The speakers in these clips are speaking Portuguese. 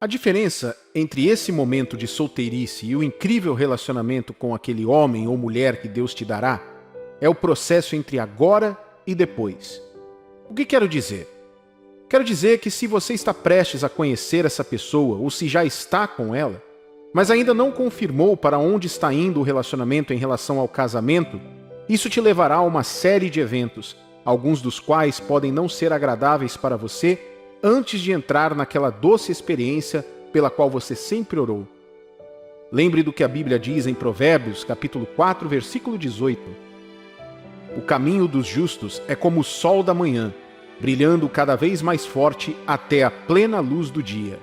A diferença entre esse momento de solteirice e o incrível relacionamento com aquele homem ou mulher que Deus te dará é o processo entre agora e depois. O que quero dizer? Quero dizer que se você está prestes a conhecer essa pessoa ou se já está com ela, mas ainda não confirmou para onde está indo o relacionamento em relação ao casamento, isso te levará a uma série de eventos, alguns dos quais podem não ser agradáveis para você antes de entrar naquela doce experiência pela qual você sempre orou. Lembre do que a Bíblia diz em Provérbios, capítulo 4, versículo 18. O caminho dos justos é como o sol da manhã, brilhando cada vez mais forte até a plena luz do dia.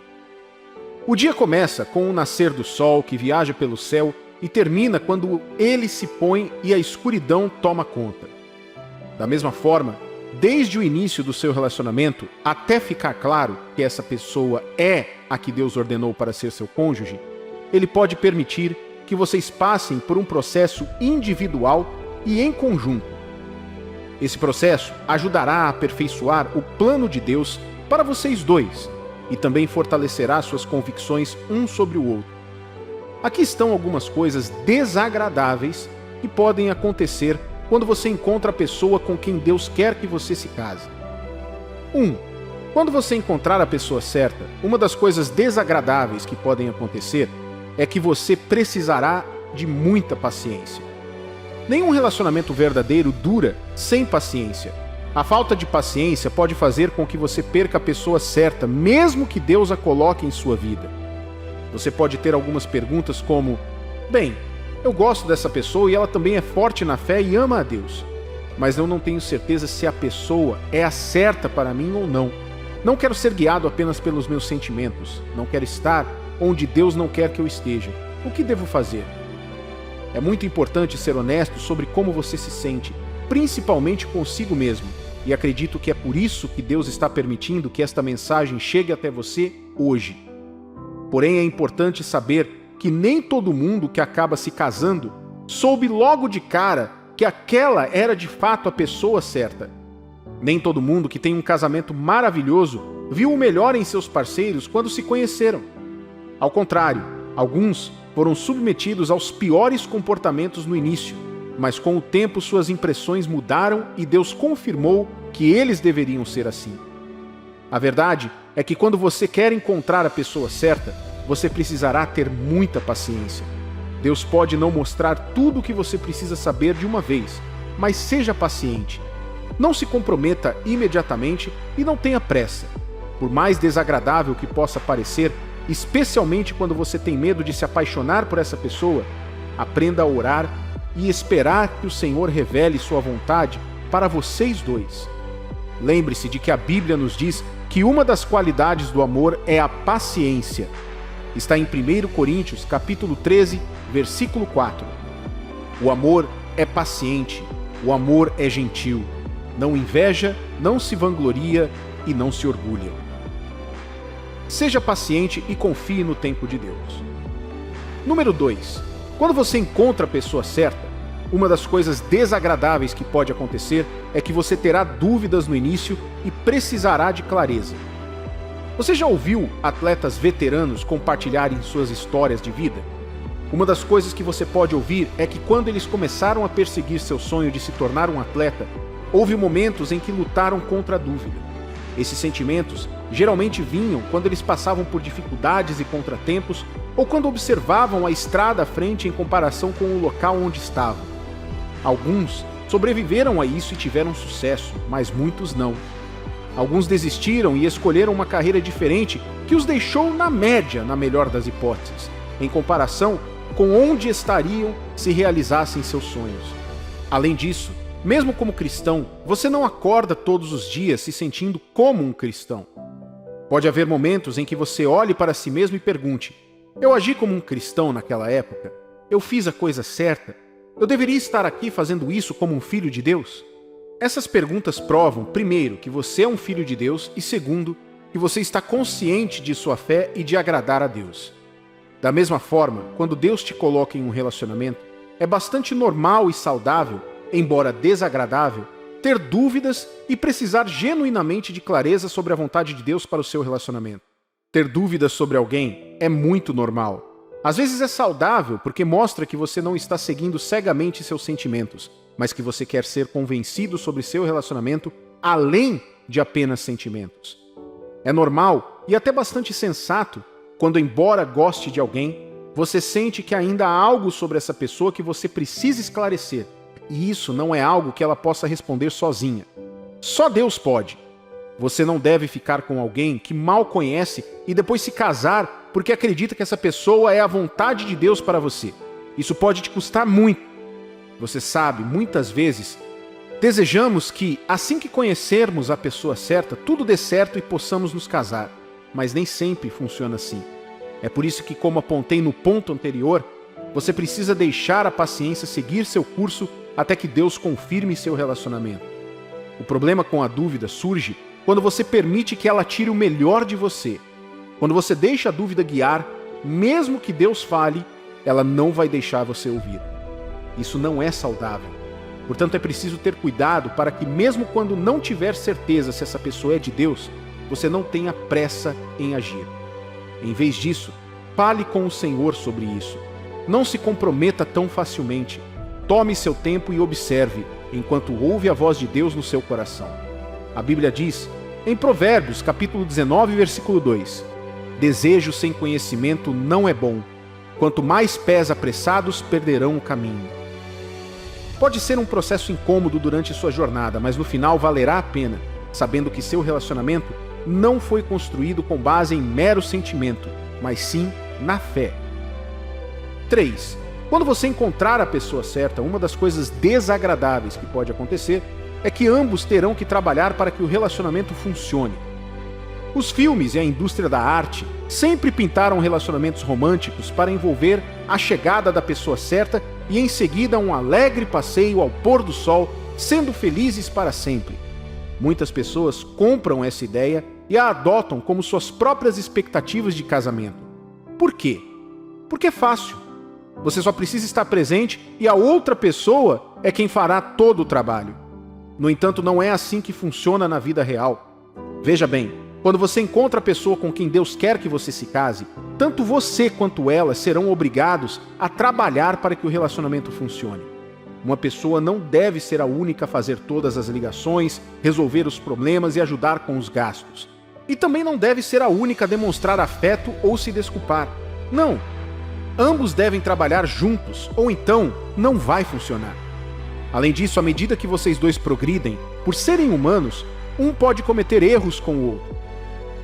O dia começa com o nascer do sol que viaja pelo céu e termina quando ele se põe e a escuridão toma conta. Da mesma forma, desde o início do seu relacionamento até ficar claro que essa pessoa é a que Deus ordenou para ser seu cônjuge, Ele pode permitir que vocês passem por um processo individual e em conjunto. Esse processo ajudará a aperfeiçoar o plano de Deus para vocês dois e também fortalecerá suas convicções um sobre o outro. Aqui estão algumas coisas desagradáveis que podem acontecer quando você encontra a pessoa com quem Deus quer que você se case. 1. Quando você encontrar a pessoa certa, uma das coisas desagradáveis que podem acontecer é que você precisará de muita paciência. Nenhum relacionamento verdadeiro dura sem paciência. A falta de paciência pode fazer com que você perca a pessoa certa, mesmo que Deus a coloque em sua vida. Você pode ter algumas perguntas como: bem, eu gosto dessa pessoa e ela também é forte na fé e ama a Deus, mas eu não tenho certeza se a pessoa é a certa para mim ou não. Não quero ser guiado apenas pelos meus sentimentos. Não quero estar onde Deus não quer que eu esteja. O que devo fazer? É muito importante ser honesto sobre como você se sente, principalmente consigo mesmo, e acredito que é por isso que Deus está permitindo que esta mensagem chegue até você hoje. Porém, é importante saber que nem todo mundo que acaba se casando soube logo de cara que aquela era de fato a pessoa certa. Nem todo mundo que tem um casamento maravilhoso viu o melhor em seus parceiros quando se conheceram. Ao contrário, alguns foram submetidos aos piores comportamentos no início, mas com o tempo suas impressões mudaram e Deus confirmou que eles deveriam ser assim. A verdade é que quando você quer encontrar a pessoa certa, você precisará ter muita paciência. Deus pode não mostrar tudo o que você precisa saber de uma vez, mas seja paciente. Não se comprometa imediatamente e não tenha pressa. Por mais desagradável que possa parecer, especialmente quando você tem medo de se apaixonar por essa pessoa, aprenda a orar e esperar que o Senhor revele sua vontade para vocês dois. Lembre-se de que a Bíblia nos diz que uma das qualidades do amor é a paciência. Está em 1 Coríntios, capítulo 13, versículo 4. O amor é paciente, o amor é gentil, não inveja, não se vangloria e não se orgulha. Seja paciente e confie no tempo de Deus. Número 2. Quando você encontra a pessoa certa, uma das coisas desagradáveis que pode acontecer é que você terá dúvidas no início e precisará de clareza. Você já ouviu atletas veteranos compartilharem suas histórias de vida? Uma das coisas que você pode ouvir é que quando eles começaram a perseguir seu sonho de se tornar um atleta, houve momentos em que lutaram contra a dúvida. Esses sentimentos geralmente vinham quando eles passavam por dificuldades e contratempos ou quando observavam a estrada à frente em comparação com o local onde estavam. Alguns sobreviveram a isso e tiveram sucesso, mas muitos não. Alguns desistiram e escolheram uma carreira diferente que os deixou na média, na melhor das hipóteses, em comparação com onde estariam se realizassem seus sonhos. Além disso, mesmo como cristão, você não acorda todos os dias se sentindo como um cristão. Pode haver momentos em que você olhe para si mesmo e pergunte: eu agi como um cristão naquela época? Eu fiz a coisa certa? Eu deveria estar aqui fazendo isso como um filho de Deus? Essas perguntas provam, primeiro, que você é um filho de Deus e, segundo, que você está consciente de sua fé e de agradar a Deus. Da mesma forma, quando Deus te coloca em um relacionamento, é bastante normal e saudável, embora desagradável, ter dúvidas e precisar genuinamente de clareza sobre a vontade de Deus para o seu relacionamento. Ter dúvidas sobre alguém é muito normal. Às vezes é saudável porque mostra que você não está seguindo cegamente seus sentimentos, mas que você quer ser convencido sobre seu relacionamento além de apenas sentimentos. É normal e até bastante sensato quando, embora goste de alguém, você sente que ainda há algo sobre essa pessoa que você precisa esclarecer. E isso não é algo que ela possa responder sozinha. Só Deus pode. Você não deve ficar com alguém que mal conhece e depois se casar porque acredita que essa pessoa é a vontade de Deus para você. Isso pode te custar muito. Você sabe, muitas vezes, desejamos que, assim que conhecermos a pessoa certa, tudo dê certo e possamos nos casar. Mas nem sempre funciona assim. É por isso que, como apontei no ponto anterior, você precisa deixar a paciência seguir seu curso até que Deus confirme seu relacionamento. O problema com a dúvida surge quando você permite que ela tire o melhor de você. Quando você deixa a dúvida guiar, mesmo que Deus fale, ela não vai deixar você ouvir. Isso não é saudável. Portanto, é preciso ter cuidado para que, mesmo quando não tiver certeza se essa pessoa é de Deus, você não tenha pressa em agir. Em vez disso, fale com o Senhor sobre isso. Não se comprometa tão facilmente. Tome seu tempo e observe, enquanto ouve a voz de Deus no seu coração. A Bíblia diz, em Provérbios, capítulo 19, versículo 2, desejo sem conhecimento não é bom. Quanto mais pés apressados, perderão o caminho. Pode ser um processo incômodo durante sua jornada, mas no final valerá a pena, sabendo que seu relacionamento não foi construído com base em mero sentimento, mas sim na fé. 3. Quando você encontrar a pessoa certa, uma das coisas desagradáveis que pode acontecer é que ambos terão que trabalhar para que o relacionamento funcione. Os filmes e a indústria da arte sempre pintaram relacionamentos românticos para envolver a chegada da pessoa certa e em seguida um alegre passeio ao pôr do sol, sendo felizes para sempre. Muitas pessoas compram essa ideia e a adotam como suas próprias expectativas de casamento. Por quê? Porque é fácil. Você só precisa estar presente e a outra pessoa é quem fará todo o trabalho. No entanto, não é assim que funciona na vida real. Veja bem, quando você encontra a pessoa com quem Deus quer que você se case, tanto você quanto ela serão obrigados a trabalhar para que o relacionamento funcione. Uma pessoa não deve ser a única a fazer todas as ligações, resolver os problemas e ajudar com os gastos. E também não deve ser a única a demonstrar afeto ou se desculpar. Não! Ambos devem trabalhar juntos, ou então não vai funcionar. Além disso, à medida que vocês dois progridem, por serem humanos, um pode cometer erros com o outro.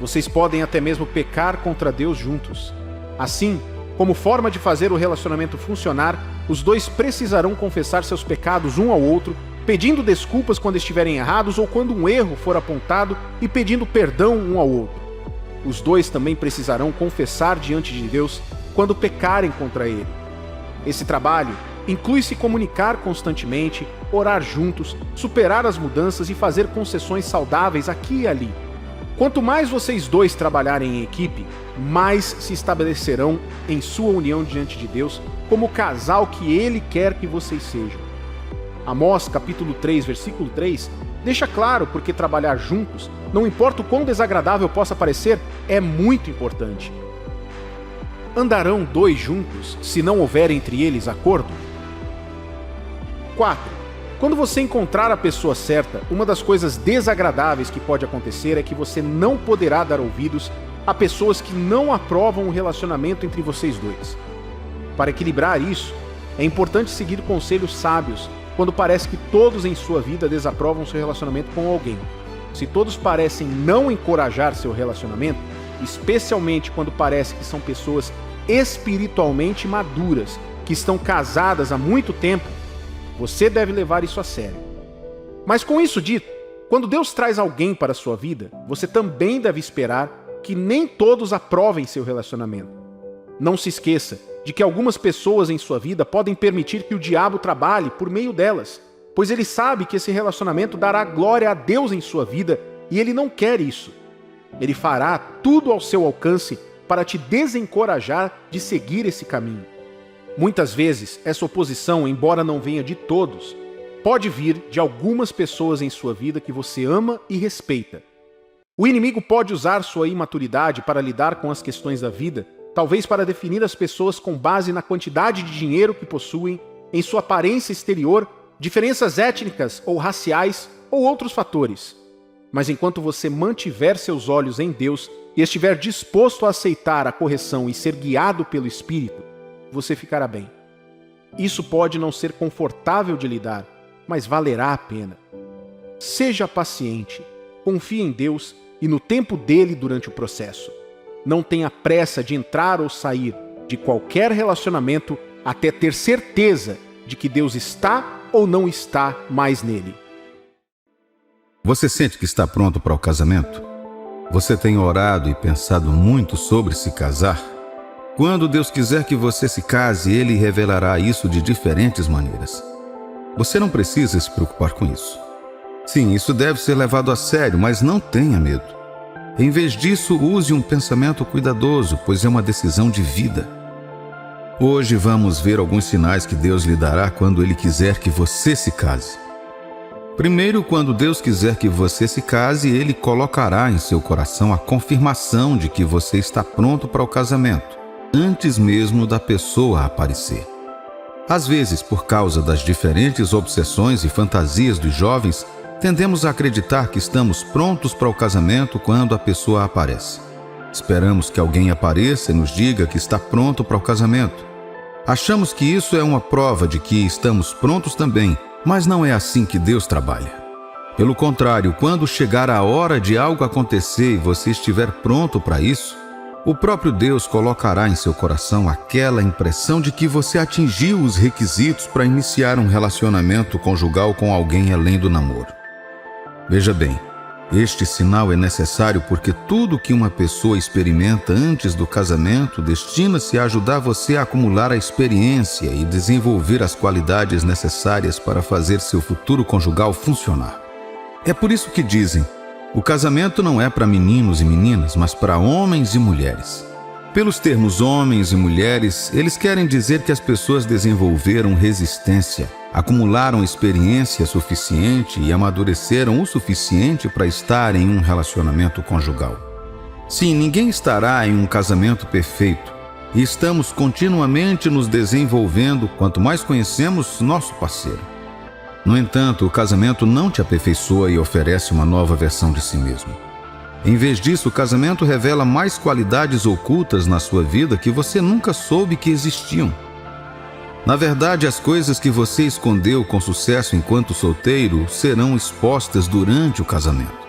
Vocês podem até mesmo pecar contra Deus juntos. Assim, como forma de fazer o relacionamento funcionar, os dois precisarão confessar seus pecados um ao outro, pedindo desculpas quando estiverem errados ou quando um erro for apontado e pedindo perdão um ao outro. Os dois também precisarão confessar diante de Deus quando pecarem contra Ele. Esse trabalho inclui se comunicar constantemente, orar juntos, superar as mudanças e fazer concessões saudáveis aqui e ali. Quanto mais vocês dois trabalharem em equipe, mais se estabelecerão em sua união diante de Deus como o casal que Ele quer que vocês sejam. Amós, capítulo 3, versículo 3, deixa claro porque trabalhar juntos, não importa o quão desagradável possa parecer, é muito importante. Andarão dois juntos se não houver entre eles acordo? 4. Quando você encontrar a pessoa certa, uma das coisas desagradáveis que pode acontecer é que você não poderá dar ouvidos a pessoas que não aprovam o relacionamento entre vocês dois. Para equilibrar isso, é importante seguir conselhos sábios quando parece que todos em sua vida desaprovam seu relacionamento com alguém. Se todos parecem não encorajar seu relacionamento, especialmente quando parece que são pessoas espiritualmente maduras, que estão casadas há muito tempo, você deve levar isso a sério. Mas com isso dito, quando Deus traz alguém para a sua vida, você também deve esperar que nem todos aprovem seu relacionamento. Não se esqueça de que algumas pessoas em sua vida podem permitir que o diabo trabalhe por meio delas, pois ele sabe que esse relacionamento dará glória a Deus em sua vida e ele não quer isso. Ele fará tudo ao seu alcance para te desencorajar de seguir esse caminho. Muitas vezes, essa oposição, embora não venha de todos, pode vir de algumas pessoas em sua vida que você ama e respeita. O inimigo pode usar sua imaturidade para lidar com as questões da vida, talvez para definir as pessoas com base na quantidade de dinheiro que possuem, em sua aparência exterior, diferenças étnicas ou raciais ou outros fatores. Mas enquanto você mantiver seus olhos em Deus e estiver disposto a aceitar a correção e ser guiado pelo Espírito, você ficará bem. Isso pode não ser confortável de lidar, mas valerá a pena. Seja paciente, confie em Deus e no tempo dele durante o processo. Não tenha pressa de entrar ou sair de qualquer relacionamento até ter certeza de que Deus está ou não está mais nele. Você sente que está pronto para o casamento? Você tem orado e pensado muito sobre se casar? Quando Deus quiser que você se case, Ele revelará isso de diferentes maneiras. Você não precisa se preocupar com isso. Sim, isso deve ser levado a sério, mas não tenha medo. Em vez disso, use um pensamento cuidadoso, pois é uma decisão de vida. Hoje vamos ver alguns sinais que Deus lhe dará quando Ele quiser que você se case. Primeiro, quando Deus quiser que você se case, Ele colocará em seu coração a confirmação de que você está pronto para o casamento, antes mesmo da pessoa aparecer. Às vezes, por causa das diferentes obsessões e fantasias dos jovens, tendemos a acreditar que estamos prontos para o casamento quando a pessoa aparece. Esperamos que alguém apareça e nos diga que está pronto para o casamento. Achamos que isso é uma prova de que estamos prontos também, mas não é assim que Deus trabalha. Pelo contrário, quando chegar a hora de algo acontecer e você estiver pronto para isso, o próprio Deus colocará em seu coração aquela impressão de que você atingiu os requisitos para iniciar um relacionamento conjugal com alguém além do namoro. Veja bem, este sinal é necessário porque tudo que uma pessoa experimenta antes do casamento destina-se a ajudar você a acumular a experiência e desenvolver as qualidades necessárias para fazer seu futuro conjugal funcionar. É por isso que dizem: o casamento não é para meninos e meninas, mas para homens e mulheres. Pelos termos homens e mulheres, eles querem dizer que as pessoas desenvolveram resistência, acumularam experiência suficiente e amadureceram o suficiente para estar em um relacionamento conjugal. Sim, ninguém estará em um casamento perfeito e estamos continuamente nos desenvolvendo quanto mais conhecemos nosso parceiro. No entanto, o casamento não te aperfeiçoa e oferece uma nova versão de si mesmo. Em vez disso, o casamento revela mais qualidades ocultas na sua vida que você nunca soube que existiam. Na verdade, as coisas que você escondeu com sucesso enquanto solteiro serão expostas durante o casamento.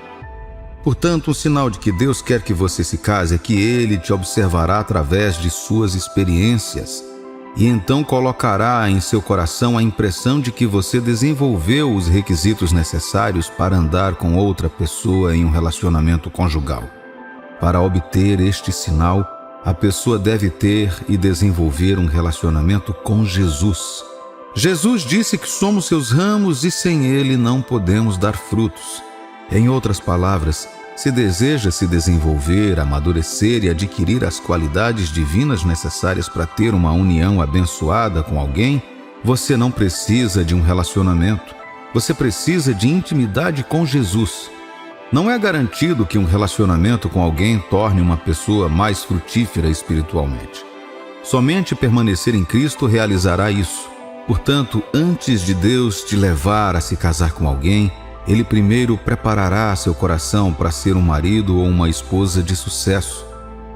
Portanto, um sinal de que Deus quer que você se case é que Ele te observará através de suas experiências e então colocará em seu coração a impressão de que você desenvolveu os requisitos necessários para andar com outra pessoa em um relacionamento conjugal. Para obter este sinal, a pessoa deve ter e desenvolver um relacionamento com Jesus. Jesus disse que somos seus ramos e sem Ele não podemos dar frutos. Em outras palavras, se deseja se desenvolver, amadurecer e adquirir as qualidades divinas necessárias para ter uma união abençoada com alguém, você não precisa de um relacionamento. Você precisa de intimidade com Jesus. Não é garantido que um relacionamento com alguém torne uma pessoa mais frutífera espiritualmente. Somente permanecer em Cristo realizará isso. Portanto, antes de Deus te levar a se casar com alguém, Ele primeiro preparará seu coração para ser um marido ou uma esposa de sucesso,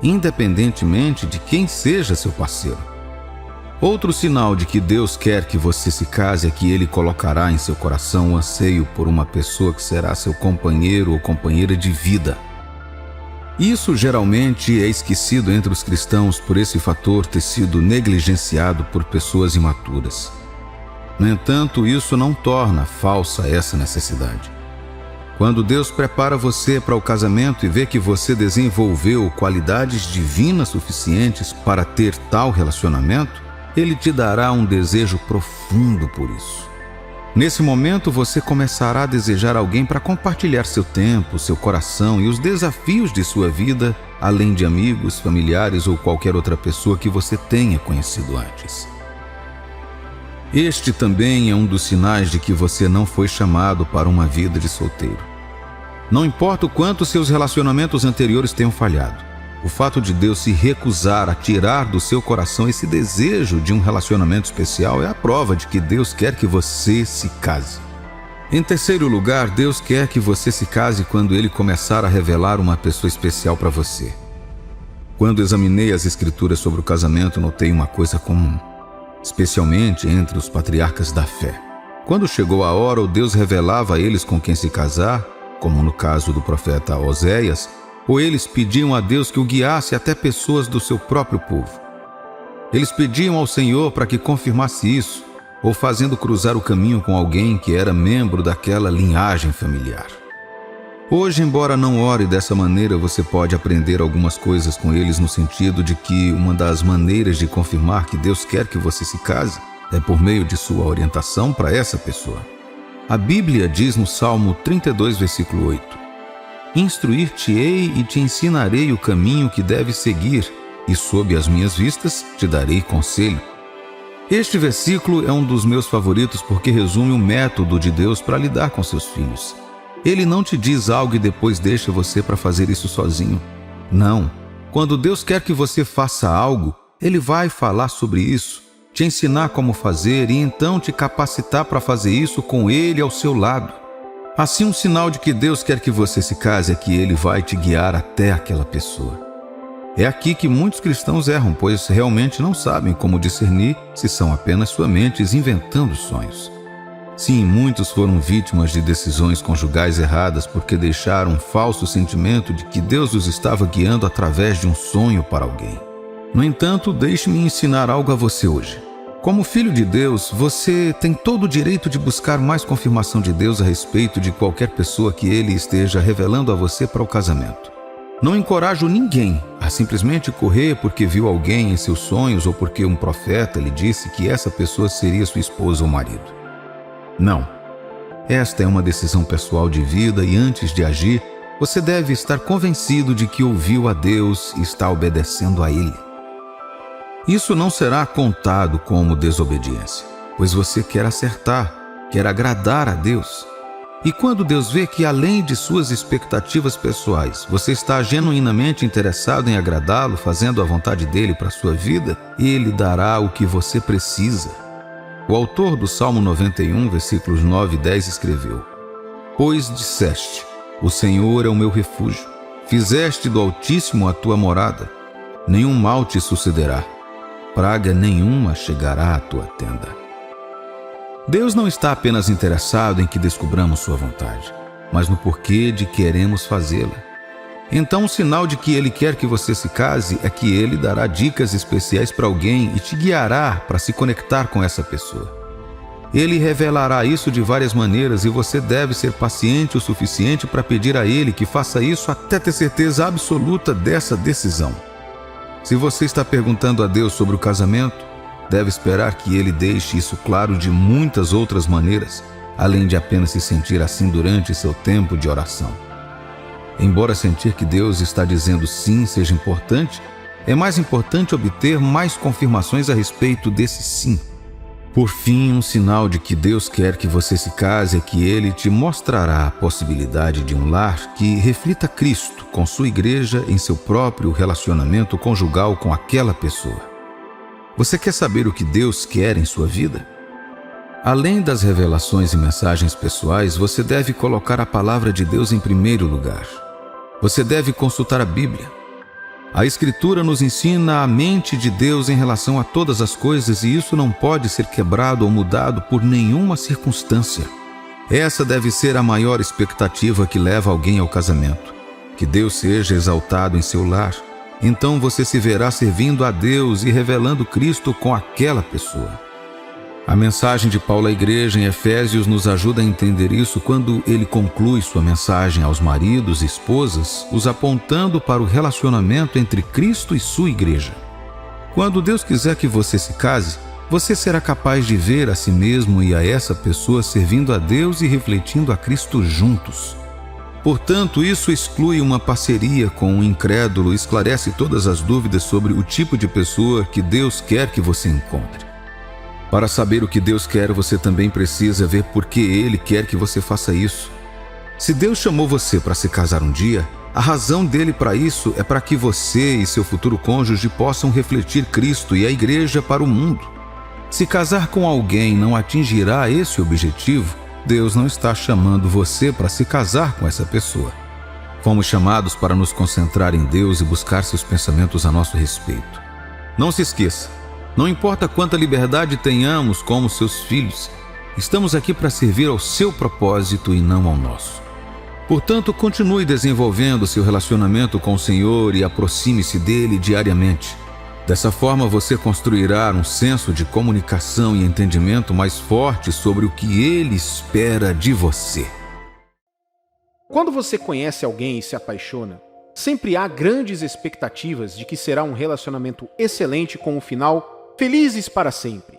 independentemente de quem seja seu parceiro. Outro sinal de que Deus quer que você se case é que Ele colocará em seu coração o anseio por uma pessoa que será seu companheiro ou companheira de vida. Isso geralmente é esquecido entre os cristãos por esse fator ter sido negligenciado por pessoas imaturas. No entanto, isso não torna falsa essa necessidade. Quando Deus prepara você para o casamento e vê que você desenvolveu qualidades divinas suficientes para ter tal relacionamento, Ele te dará um desejo profundo por isso. Nesse momento, você começará a desejar alguém para compartilhar seu tempo, seu coração e os desafios de sua vida, além de amigos, familiares ou qualquer outra pessoa que você tenha conhecido antes. Este também é um dos sinais de que você não foi chamado para uma vida de solteiro. Não importa o quanto seus relacionamentos anteriores tenham falhado, o fato de Deus se recusar a tirar do seu coração esse desejo de um relacionamento especial é a prova de que Deus quer que você se case. Em terceiro lugar, Deus quer que você se case quando Ele começar a revelar uma pessoa especial para você. Quando examinei as Escrituras sobre o casamento, notei uma coisa comum, especialmente entre os patriarcas da fé. Quando chegou a hora, o Deus revelava a eles com quem se casar, como no caso do profeta Oséias, ou eles pediam a Deus que o guiasse até pessoas do seu próprio povo. Eles pediam ao Senhor para que confirmasse isso, ou fazendo cruzar o caminho com alguém que era membro daquela linhagem familiar. Hoje, embora não ore dessa maneira, você pode aprender algumas coisas com eles no sentido de que uma das maneiras de confirmar que Deus quer que você se case é por meio de sua orientação para essa pessoa. A Bíblia diz no Salmo 32, versículo 8: Instruir-te-ei e te ensinarei o caminho que deves seguir, e sob as minhas vistas te darei conselho. Este versículo é um dos meus favoritos porque resume o método de Deus para lidar com seus filhos. Ele não te diz algo e depois deixa você para fazer isso sozinho. Não. Quando Deus quer que você faça algo, Ele vai falar sobre isso, te ensinar como fazer e então te capacitar para fazer isso com Ele ao seu lado. Assim, um sinal de que Deus quer que você se case é que Ele vai te guiar até aquela pessoa. É aqui que muitos cristãos erram, pois realmente não sabem como discernir se são apenas suas mentes inventando sonhos. Sim, muitos foram vítimas de decisões conjugais erradas porque deixaram um falso sentimento de que Deus os estava guiando através de um sonho para alguém. No entanto, deixe-me ensinar algo a você hoje. Como filho de Deus, você tem todo o direito de buscar mais confirmação de Deus a respeito de qualquer pessoa que Ele esteja revelando a você para o casamento. Não encorajo ninguém a simplesmente correr porque viu alguém em seus sonhos ou porque um profeta lhe disse que essa pessoa seria sua esposa ou marido. Não. Esta é uma decisão pessoal de vida e antes de agir, você deve estar convencido de que ouviu a Deus e está obedecendo a Ele. Isso não será contado como desobediência, pois você quer acertar, quer agradar a Deus. E quando Deus vê que, além de suas expectativas pessoais, você está genuinamente interessado em agradá-lo, fazendo a vontade dele para a sua vida, Ele dará o que você precisa. O autor do Salmo 91, versículos 9 e 10 escreveu: Pois disseste, o Senhor é o meu refúgio, fizeste do Altíssimo a tua morada, nenhum mal te sucederá, praga nenhuma chegará à tua tenda. Deus não está apenas interessado em que descubramos sua vontade, mas no porquê de queremos fazê-la. Então, o sinal de que Ele quer que você se case é que Ele dará dicas especiais para alguém e te guiará para se conectar com essa pessoa. Ele revelará isso de várias maneiras e você deve ser paciente o suficiente para pedir a Ele que faça isso até ter certeza absoluta dessa decisão. Se você está perguntando a Deus sobre o casamento, deve esperar que Ele deixe isso claro de muitas outras maneiras, além de apenas se sentir assim durante seu tempo de oração. Embora sentir que Deus está dizendo sim seja importante, é mais importante obter mais confirmações a respeito desse sim. Por fim, um sinal de que Deus quer que você se case é que Ele te mostrará a possibilidade de um lar que reflita Cristo com sua igreja em seu próprio relacionamento conjugal com aquela pessoa. Você quer saber o que Deus quer em sua vida? Além das revelações e mensagens pessoais, você deve colocar a palavra de Deus em primeiro lugar. Você deve consultar a Bíblia. A Escritura nos ensina a mente de Deus em relação a todas as coisas e isso não pode ser quebrado ou mudado por nenhuma circunstância. Essa deve ser a maior expectativa que leva alguém ao casamento. Que Deus seja exaltado em seu lar. Então você se verá servindo a Deus e revelando Cristo com aquela pessoa. A mensagem de Paulo à igreja em Efésios nos ajuda a entender isso quando ele conclui sua mensagem aos maridos e esposas, os apontando para o relacionamento entre Cristo e sua igreja. Quando Deus quiser que você se case, você será capaz de ver a si mesmo e a essa pessoa servindo a Deus e refletindo a Cristo juntos. Portanto, isso exclui uma parceria com um incrédulo e esclarece todas as dúvidas sobre o tipo de pessoa que Deus quer que você encontre. Para saber o que Deus quer, você também precisa ver por que Ele quer que você faça isso. Se Deus chamou você para se casar um dia, a razão dele para isso é para que você e seu futuro cônjuge possam refletir Cristo e a igreja para o mundo. Se casar com alguém não atingirá esse objetivo, Deus não está chamando você para se casar com essa pessoa. Fomos chamados para nos concentrar em Deus e buscar seus pensamentos a nosso respeito. Não se esqueça, não importa quanta liberdade tenhamos como seus filhos, estamos aqui para servir ao seu propósito e não ao nosso. Portanto, continue desenvolvendo seu relacionamento com o Senhor e aproxime-se dele diariamente. Dessa forma, você construirá um senso de comunicação e entendimento mais forte sobre o que ele espera de você. Quando você conhece alguém e se apaixona, sempre há grandes expectativas de que será um relacionamento excelente com um final felizes para sempre.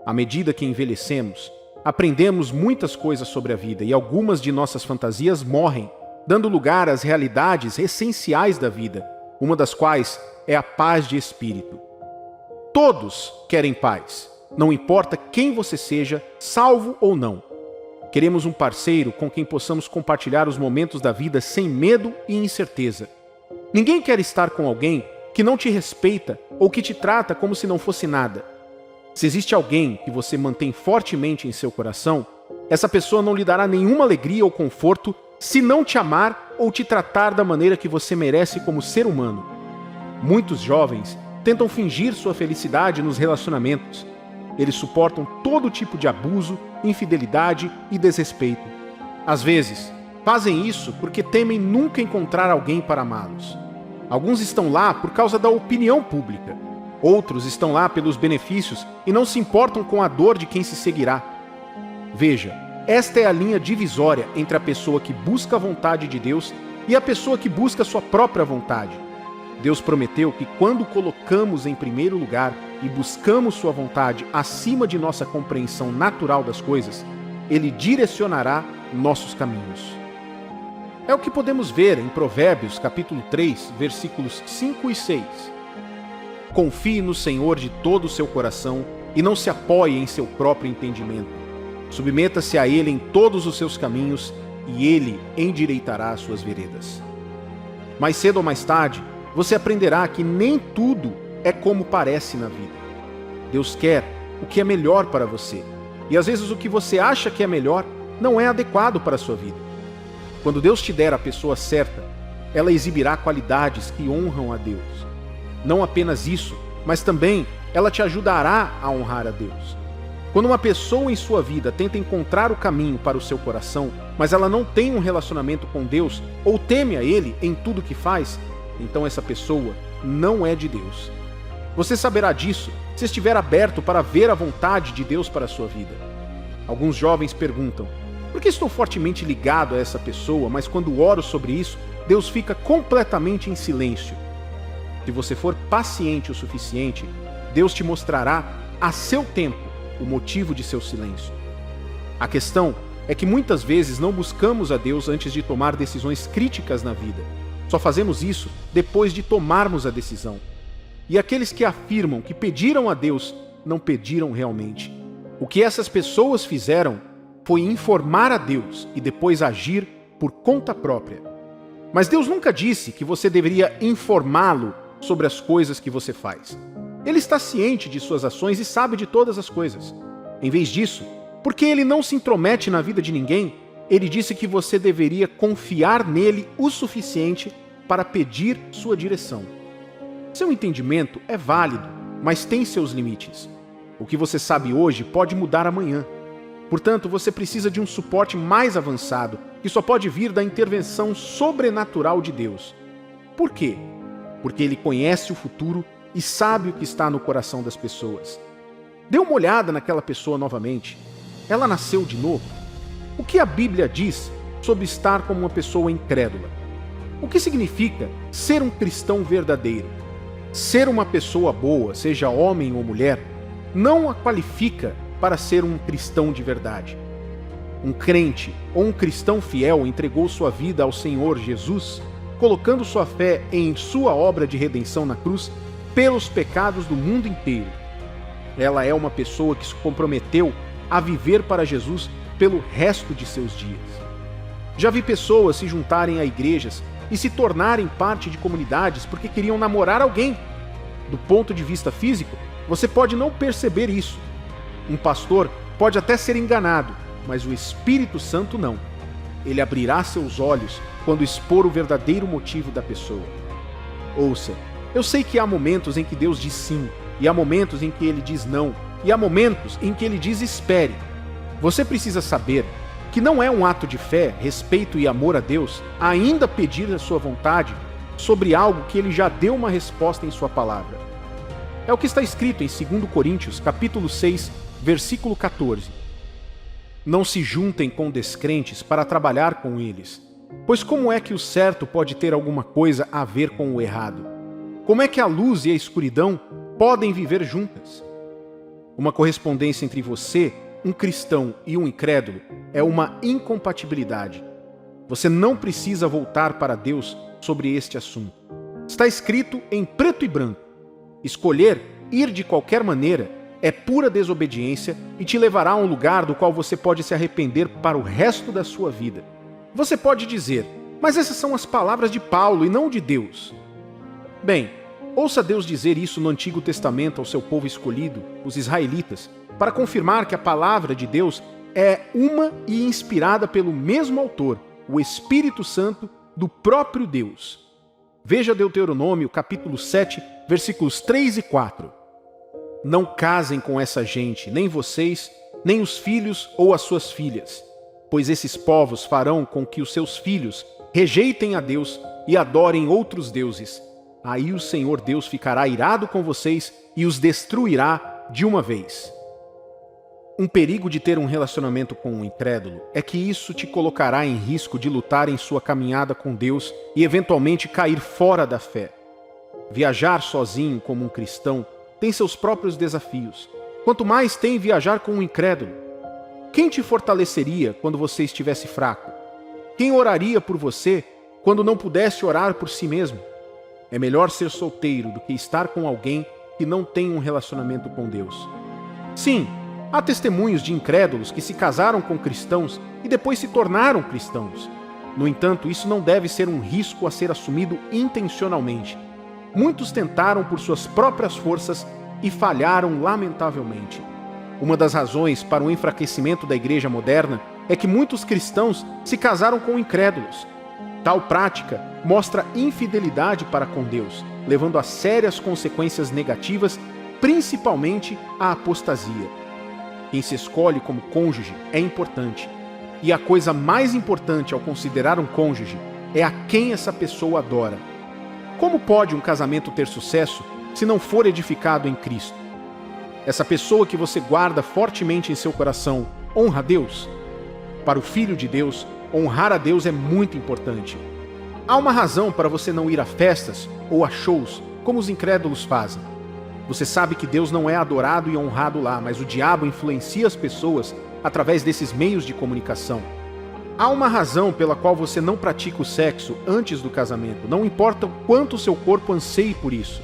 À medida que envelhecemos, aprendemos muitas coisas sobre a vida e algumas de nossas fantasias morrem, dando lugar às realidades essenciais da vida, uma das quais é a paz de espírito. Todos querem paz, não importa quem você seja, salvo ou não. Queremos um parceiro com quem possamos compartilhar os momentos da vida sem medo e incerteza. Ninguém quer estar com alguém que não te respeita ou que te trata como se não fosse nada. Se existe alguém que você mantém fortemente em seu coração, essa pessoa não lhe dará nenhuma alegria ou conforto se não te amar ou te tratar da maneira que você merece como ser humano. Muitos jovens tentam fingir sua felicidade nos relacionamentos. Eles suportam todo tipo de abuso, infidelidade e desrespeito. Às vezes, fazem isso porque temem nunca encontrar alguém para amá-los. Alguns estão lá por causa da opinião pública. Outros estão lá pelos benefícios e não se importam com a dor de quem se seguirá. Veja, esta é a linha divisória entre a pessoa que busca a vontade de Deus e a pessoa que busca a sua própria vontade. Deus prometeu que quando colocamos em primeiro lugar e buscamos sua vontade acima de nossa compreensão natural das coisas, Ele direcionará nossos caminhos. É o que podemos ver em Provérbios capítulo 3, versículos 5 e 6. Confie no Senhor de todo o seu coração e não se apoie em seu próprio entendimento. Submeta-se a Ele em todos os seus caminhos e Ele endireitará as suas veredas. Mais cedo ou mais tarde, você aprenderá que nem tudo é como parece na vida. Deus quer o que é melhor para você, e às vezes o que você acha que é melhor não é adequado para a sua vida. Quando Deus te der a pessoa certa, ela exibirá qualidades que honram a Deus. Não apenas isso, mas também ela te ajudará a honrar a Deus. Quando uma pessoa em sua vida tenta encontrar o caminho para o seu coração, mas ela não tem um relacionamento com Deus ou teme a Ele em tudo que faz, então essa pessoa não é de Deus. Você saberá disso se estiver aberto para ver a vontade de Deus para a sua vida. Alguns jovens perguntam: por que estou fortemente ligado a essa pessoa, mas quando oro sobre isso, Deus fica completamente em silêncio? Se você for paciente o suficiente, Deus te mostrará a seu tempo o motivo de seu silêncio. A questão é que muitas vezes não buscamos a Deus antes de tomar decisões críticas na vida. Só fazemos isso depois de tomarmos a decisão. E aqueles que afirmam que pediram a Deus, não pediram realmente. O que essas pessoas fizeram foi informar a Deus e depois agir por conta própria. Mas Deus nunca disse que você deveria informá-lo sobre as coisas que você faz. Ele está ciente de suas ações e sabe de todas as coisas. Em vez disso, porque ele não se intromete na vida de ninguém, ele disse que você deveria confiar nele o suficiente para pedir sua direção. Seu entendimento é válido, mas tem seus limites. O que você sabe hoje pode mudar amanhã. Portanto, você precisa de um suporte mais avançado, que só pode vir da intervenção sobrenatural de Deus. Por quê? Porque Ele conhece o futuro e sabe o que está no coração das pessoas. Dê uma olhada naquela pessoa novamente. Ela nasceu de novo? O que a Bíblia diz sobre estar como uma pessoa incrédula? O que significa ser um cristão verdadeiro? Ser uma pessoa boa, seja homem ou mulher, não a qualifica para ser um cristão de verdade. Um crente ou um cristão fiel entregou sua vida ao Senhor Jesus, colocando sua fé em sua obra de redenção na cruz pelos pecados do mundo inteiro. Ela é uma pessoa que se comprometeu a viver para Jesus pelo resto de seus dias. Já vi pessoas se juntarem a igrejas e se tornarem parte de comunidades porque queriam namorar alguém. Do ponto de vista físico, você pode não perceber isso. Um pastor pode até ser enganado, mas o Espírito Santo não. Ele abrirá seus olhos quando expor o verdadeiro motivo da pessoa. Ouça, eu sei que há momentos em que Deus diz sim, e há momentos em que Ele diz não, e há momentos em que Ele diz espere. Você precisa saber que não é um ato de fé, respeito e amor a Deus ainda pedir a sua vontade sobre algo que Ele já deu uma resposta em sua palavra. É o que está escrito em 2 Coríntios, capítulo 6, versículo 14. Não se juntem com descrentes para trabalhar com eles, pois como é que o certo pode ter alguma coisa a ver com o errado? Como é que a luz e a escuridão podem viver juntas? Uma correspondência entre você, um cristão e um incrédulo é uma incompatibilidade. Você não precisa voltar para Deus sobre este assunto. Está escrito em preto e branco. Escolher ir de qualquer maneira é pura desobediência e te levará a um lugar do qual você pode se arrepender para o resto da sua vida. Você pode dizer, mas essas são as palavras de Paulo e não de Deus. Bem, ouça Deus dizer isso no Antigo Testamento ao seu povo escolhido, os israelitas, para confirmar que a palavra de Deus é uma e inspirada pelo mesmo autor, o Espírito Santo do próprio Deus. Veja Deuteronômio, capítulo 7, versículos 3 e 4. Não casem com essa gente, nem vocês, nem os filhos ou as suas filhas, pois esses povos farão com que os seus filhos rejeitem a Deus e adorem outros deuses. Aí o Senhor Deus ficará irado com vocês e os destruirá de uma vez. Um perigo de ter um relacionamento com um incrédulo é que isso te colocará em risco de lutar em sua caminhada com Deus e eventualmente cair fora da fé. Viajar sozinho como um cristão tem seus próprios desafios. Quanto mais tem viajar com um incrédulo. Quem te fortaleceria quando você estivesse fraco? Quem oraria por você quando não pudesse orar por si mesmo? É melhor ser solteiro do que estar com alguém que não tem um relacionamento com Deus. Sim, há testemunhos de incrédulos que se casaram com cristãos e depois se tornaram cristãos. No entanto, isso não deve ser um risco a ser assumido intencionalmente. Muitos tentaram por suas próprias forças e falharam lamentavelmente. Uma das razões para o enfraquecimento da igreja moderna é que muitos cristãos se casaram com incrédulos. Tal prática mostra infidelidade para com Deus, levando a sérias consequências negativas, principalmente a apostasia. Quem se escolhe como cônjuge é importante. E a coisa mais importante ao considerar um cônjuge é a quem essa pessoa adora. Como pode um casamento ter sucesso se não for edificado em Cristo? Essa pessoa que você guarda fortemente em seu coração honra a Deus? Para o Filho de Deus, honrar a Deus é muito importante. Há uma razão para você não ir a festas ou a shows, como os incrédulos fazem. Você sabe que Deus não é adorado e honrado lá, mas o diabo influencia as pessoas através desses meios de comunicação. Há uma razão pela qual você não pratica o sexo antes do casamento, não importa o quanto o seu corpo anseie por isso.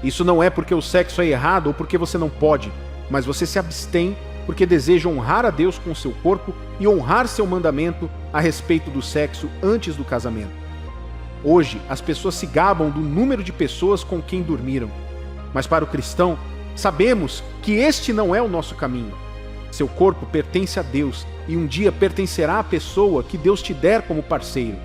Isso não é porque o sexo é errado ou porque você não pode, mas você se abstém porque deseja honrar a Deus com o seu corpo e honrar seu mandamento a respeito do sexo antes do casamento. Hoje, as pessoas se gabam do número de pessoas com quem dormiram. Mas para o cristão, sabemos que este não é o nosso caminho. Seu corpo pertence a Deus e um dia pertencerá à pessoa que Deus te der como parceiro.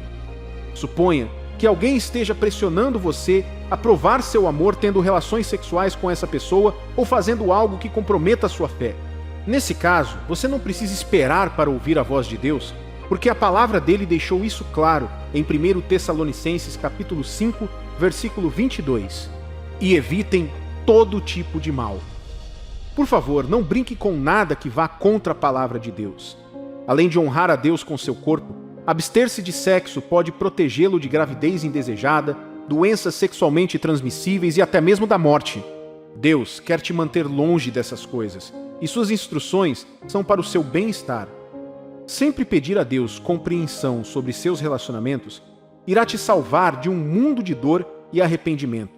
Suponha que alguém esteja pressionando você a provar seu amor tendo relações sexuais com essa pessoa ou fazendo algo que comprometa a sua fé. Nesse caso, você não precisa esperar para ouvir a voz de Deus, porque a palavra dele deixou isso claro em 1 Tessalonicenses capítulo 5, versículo 22. E evitem todo tipo de mal. Por favor, não brinque com nada que vá contra a palavra de Deus. Além de honrar a Deus com seu corpo, abster-se de sexo pode protegê-lo de gravidez indesejada, doenças sexualmente transmissíveis e até mesmo da morte. Deus quer te manter longe dessas coisas, e suas instruções são para o seu bem-estar. Sempre pedir a Deus compreensão sobre seus relacionamentos irá te salvar de um mundo de dor e arrependimento.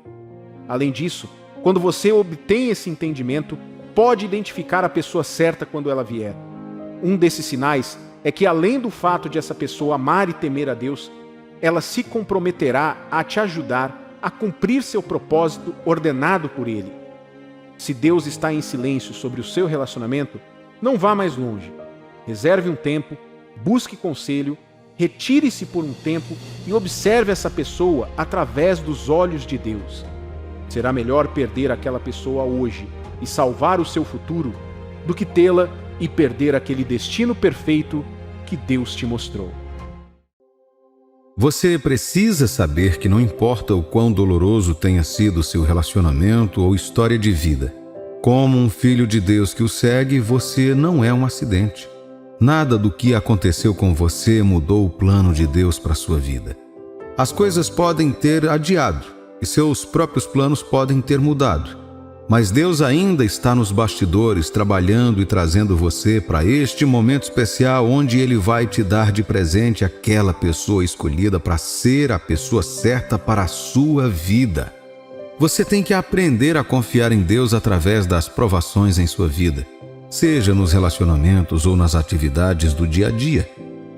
Além disso, quando você obtém esse entendimento, pode identificar a pessoa certa quando ela vier. Um desses sinais é que, além do fato de essa pessoa amar e temer a Deus, ela se comprometerá a te ajudar a cumprir seu propósito ordenado por Ele. Se Deus está em silêncio sobre o seu relacionamento, não vá mais longe. Reserve um tempo, busque conselho, retire-se por um tempo e observe essa pessoa através dos olhos de Deus. Será melhor perder aquela pessoa hoje e salvar o seu futuro do que tê-la e perder aquele destino perfeito que Deus te mostrou. Você precisa saber que não importa o quão doloroso tenha sido seu relacionamento ou história de vida, como um filho de Deus que o segue, você não é um acidente. Nada do que aconteceu com você mudou o plano de Deus para a sua vida. As coisas podem ter adiado e seus próprios planos podem ter mudado, mas Deus ainda está nos bastidores trabalhando e trazendo você para este momento especial onde Ele vai te dar de presente aquela pessoa escolhida para ser a pessoa certa para a sua vida. Você tem que aprender a confiar em Deus através das provações em sua vida, seja nos relacionamentos ou nas atividades do dia a dia.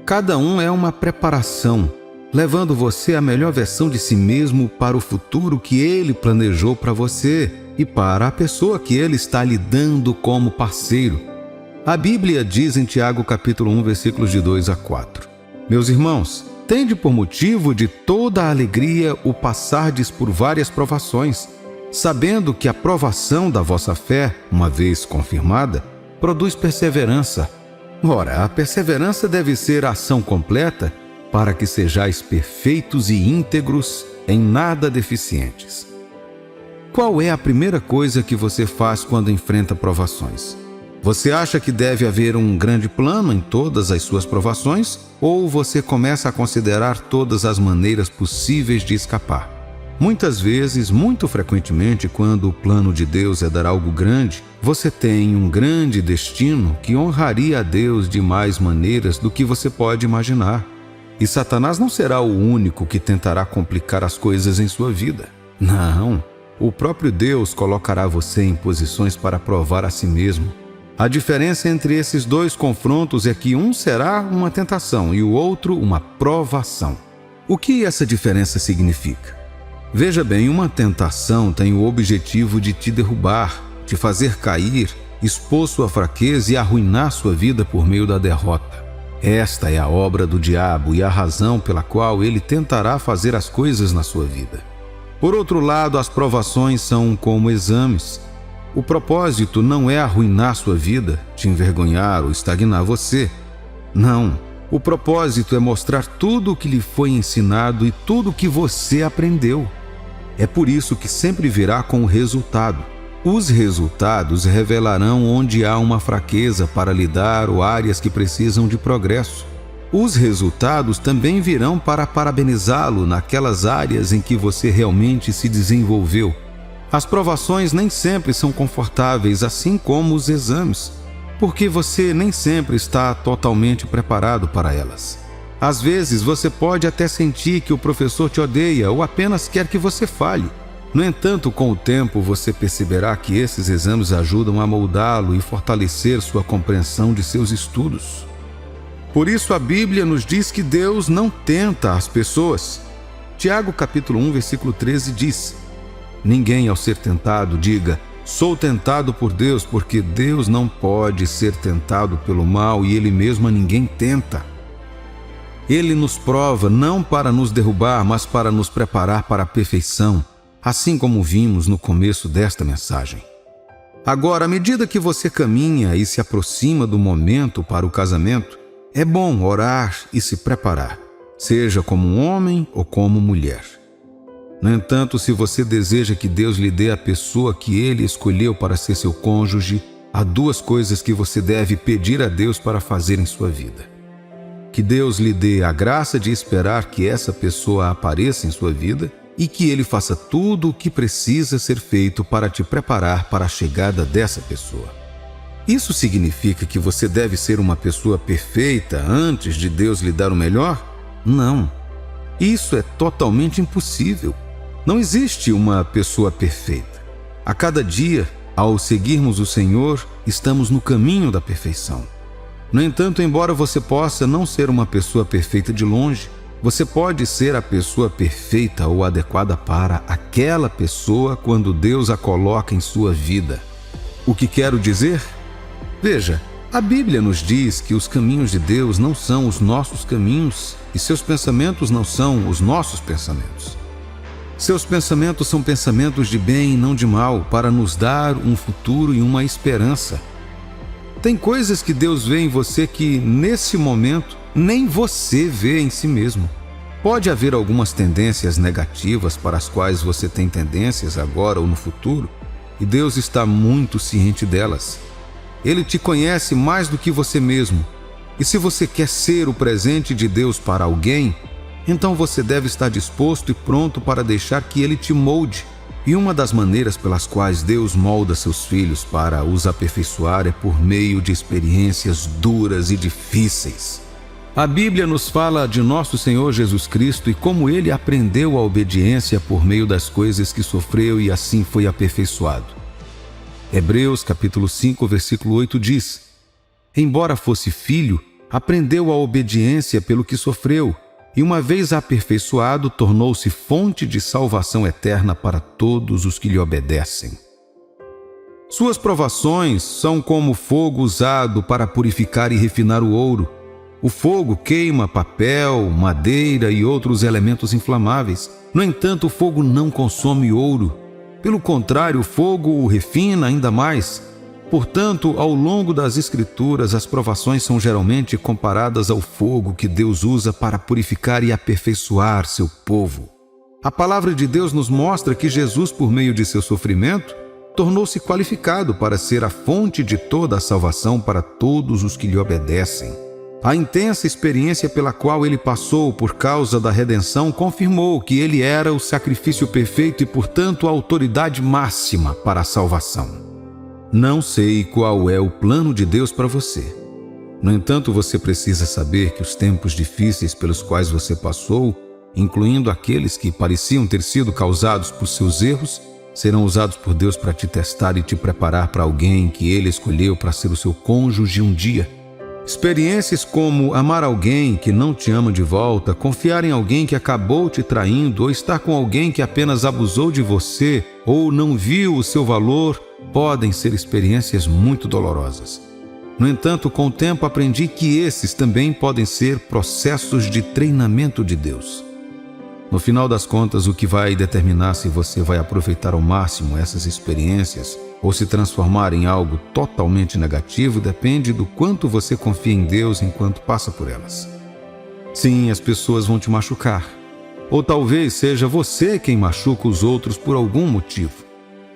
Cada um é uma preparação, levando você à melhor versão de si mesmo para o futuro que Ele planejou para você e para a pessoa que Ele está lhe dando como parceiro. A Bíblia diz em Tiago capítulo 1, versículos de 2 a 4. Meus irmãos, tende por motivo de toda a alegria o passardes por várias provações, sabendo que a provação da vossa fé, uma vez confirmada, produz perseverança. Ora, a perseverança deve ser a ação completa para que sejais perfeitos e íntegros, em nada deficientes. Qual é a primeira coisa que você faz quando enfrenta provações? Você acha que deve haver um grande plano em todas as suas provações? Ou você começa a considerar todas as maneiras possíveis de escapar? Muitas vezes, muito frequentemente, quando o plano de Deus é dar algo grande, você tem um grande destino que honraria a Deus de mais maneiras do que você pode imaginar. E Satanás não será o único que tentará complicar as coisas em sua vida. Não. O próprio Deus colocará você em posições para provar a si mesmo. A diferença entre esses dois confrontos é que um será uma tentação e o outro uma provação. O que essa diferença significa? Veja bem, uma tentação tem o objetivo de te derrubar, te fazer cair, expor sua fraqueza e arruinar sua vida por meio da derrota. Esta é a obra do diabo e a razão pela qual ele tentará fazer as coisas na sua vida. Por outro lado, as provações são como exames. O propósito não é arruinar sua vida, te envergonhar ou estagnar você. Não. O propósito é mostrar tudo o que lhe foi ensinado e tudo o que você aprendeu. É por isso que sempre virá com o resultado. Os resultados revelarão onde há uma fraqueza para lidar ou áreas que precisam de progresso. Os resultados também virão para parabenizá-lo naquelas áreas em que você realmente se desenvolveu. As provações nem sempre são confortáveis, assim como os exames, porque você nem sempre está totalmente preparado para elas. Às vezes você pode até sentir que o professor te odeia ou apenas quer que você falhe. No entanto, com o tempo você perceberá que esses exames ajudam a moldá-lo e fortalecer sua compreensão de seus estudos. Por isso a Bíblia nos diz que Deus não tenta as pessoas. Tiago capítulo 1, versículo 13 diz: ninguém ao ser tentado diga, sou tentado por Deus, porque Deus não pode ser tentado pelo mal e Ele mesmo a ninguém tenta. Ele nos prova não para nos derrubar, mas para nos preparar para a perfeição, assim como vimos no começo desta mensagem. Agora, à medida que você caminha e se aproxima do momento para o casamento, é bom orar e se preparar, seja como um homem ou como mulher. No entanto, se você deseja que Deus lhe dê a pessoa que Ele escolheu para ser seu cônjuge, há duas coisas que você deve pedir a Deus para fazer em sua vida. Que Deus lhe dê a graça de esperar que essa pessoa apareça em sua vida e que Ele faça tudo o que precisa ser feito para te preparar para a chegada dessa pessoa. Isso significa que você deve ser uma pessoa perfeita antes de Deus lhe dar o melhor? Não. Isso é totalmente impossível. Não existe uma pessoa perfeita. A cada dia, ao seguirmos o Senhor, estamos no caminho da perfeição. No entanto, embora você possa não ser uma pessoa perfeita de longe, você pode ser a pessoa perfeita ou adequada para aquela pessoa quando Deus a coloca em sua vida. O que quero dizer? Veja, a Bíblia nos diz que os caminhos de Deus não são os nossos caminhos e seus pensamentos não são os nossos pensamentos. Seus pensamentos são pensamentos de bem e não de mal, para nos dar um futuro e uma esperança. Tem coisas que Deus vê em você que, nesse momento, nem você vê em si mesmo. Pode haver algumas tendências negativas para as quais você tem tendências agora ou no futuro, e Deus está muito ciente delas. Ele te conhece mais do que você mesmo. E se você quer ser o presente de Deus para alguém, então você deve estar disposto e pronto para deixar que Ele te molde. E uma das maneiras pelas quais Deus molda seus filhos para os aperfeiçoar é por meio de experiências duras e difíceis. A Bíblia nos fala de nosso Senhor Jesus Cristo e como Ele aprendeu a obediência por meio das coisas que sofreu e assim foi aperfeiçoado. Hebreus capítulo 5, versículo 8 diz: Embora fosse filho, aprendeu a obediência pelo que sofreu, e uma vez aperfeiçoado, tornou-se fonte de salvação eterna para todos os que lhe obedecem. Suas provações são como fogo usado para purificar e refinar o ouro. O fogo queima papel, madeira e outros elementos inflamáveis. No entanto, o fogo não consome ouro. Pelo contrário, o fogo o refina ainda mais. Portanto, ao longo das Escrituras, as provações são geralmente comparadas ao fogo que Deus usa para purificar e aperfeiçoar seu povo. A palavra de Deus nos mostra que Jesus, por meio de seu sofrimento, tornou-se qualificado para ser a fonte de toda a salvação para todos os que lhe obedecem. A intensa experiência pela qual ele passou por causa da redenção confirmou que ele era o sacrifício perfeito e, portanto, a autoridade máxima para a salvação. Não sei qual é o plano de Deus para você. No entanto, você precisa saber que os tempos difíceis pelos quais você passou, incluindo aqueles que pareciam ter sido causados por seus erros, serão usados por Deus para te testar e te preparar para alguém que Ele escolheu para ser o seu cônjuge um dia. Experiências como amar alguém que não te ama de volta, confiar em alguém que acabou te traindo, ou estar com alguém que apenas abusou de você ou não viu o seu valor, podem ser experiências muito dolorosas. No entanto, com o tempo aprendi que esses também podem ser processos de treinamento de Deus. No final das contas, o que vai determinar se você vai aproveitar ao máximo essas experiências ou se transformar em algo totalmente negativo depende do quanto você confia em Deus enquanto passa por elas. Sim, as pessoas vão te machucar. Ou talvez seja você quem machuca os outros por algum motivo.